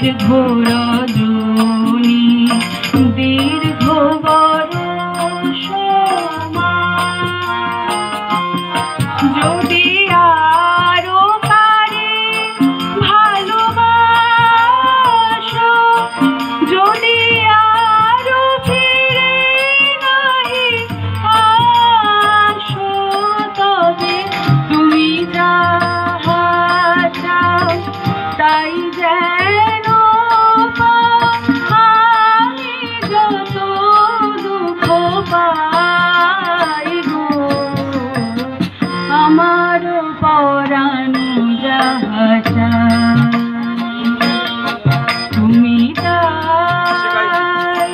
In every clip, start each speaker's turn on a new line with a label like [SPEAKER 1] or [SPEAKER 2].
[SPEAKER 1] দীর্ঘ রজনী দীর্ঘ যদি আরো পারে ভালোবাসো, যদি আরো ফিরে নাহি আসো, তবে তুমি যাহা চাও তাই যেন পাও। আমি যত দুঃখ পাই গো, আমার পরানো যাহা চায় তুমি তাই,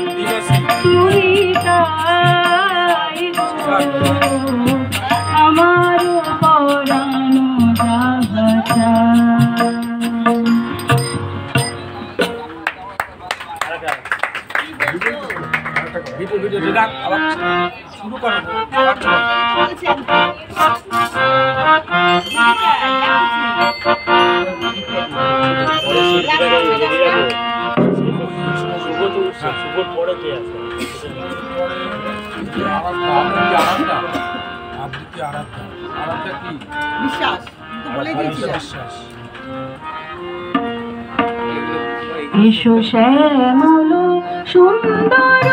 [SPEAKER 1] তুমি তাই গো, আমার পরানো যাহা চায়।
[SPEAKER 2] শুরু করো।
[SPEAKER 1] এসো শ্যামল সুন্দর,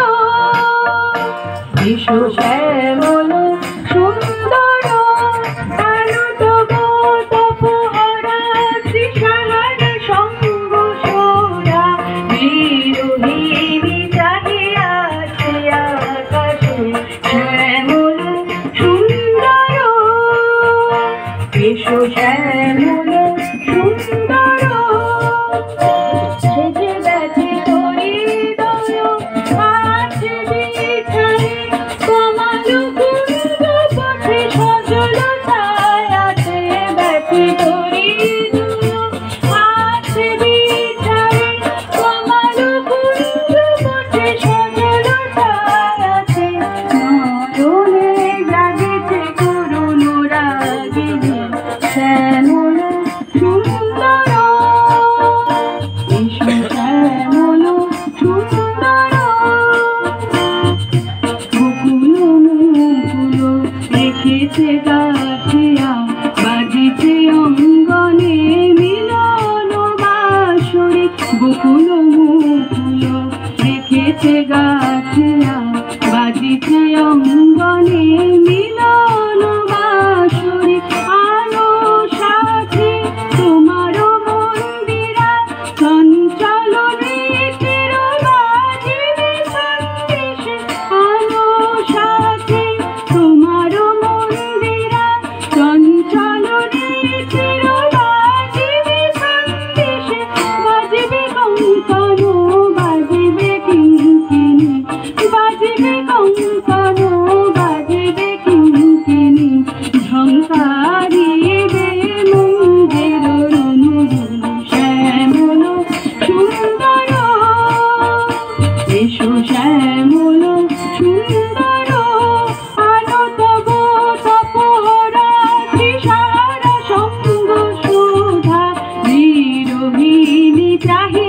[SPEAKER 1] এসো শ্যামল সুন্দর, আলো তবু তপহরা ত্রিশালার সঙ্গ সোরা, বিরোহিণী চাহিয়াছে আকাশে শ্যামল সুন্দর, এসো শ্যামল সুন্দর। সেজে গেছে হৃদয় আছে বিছানে, কমল কুঞ্জ পথে সজলতায় আছে ব্যথিত হৃদয় আছে বিছানে, কমল কুঞ্জ পথে সজলতায় আছে, নয়নে জাগেছে করুণ রাগিনী শ্যামল সুন্দর, এসো শ্যামল সুন্দর। মুকুল মুকুল রেখেছে গাঠিয়া, বাজিছে অঙ্গনে মিলন বাঁশরি, বকুল মুকুল রেখেছে গাঠিয়া, বাজিছে অঙ্গনে মিলন বাঁশরি, আলো সাথে তোমার মন্দিরা চঞ্চল রীতির বাজিবে সন্দেশে, আলো সাথে তোমার মন্দিরা চঞ্চল রীতির বাজিবে সন্দেশে, বাজিবে কঙ্কণ বাজিবে কিঙ্কিণী, বাজিবে কঙ্কণ বাজিবে কিঙ্কিণী, ঝংকারিবে মন্দির রুনু রুনু শ্যামল সুন্দর, এসো শ্যামল সুন্দর, আলো তবু তপহরা ত্রিশালার সঙ্গ সুধা, বিরোহিণী চাহি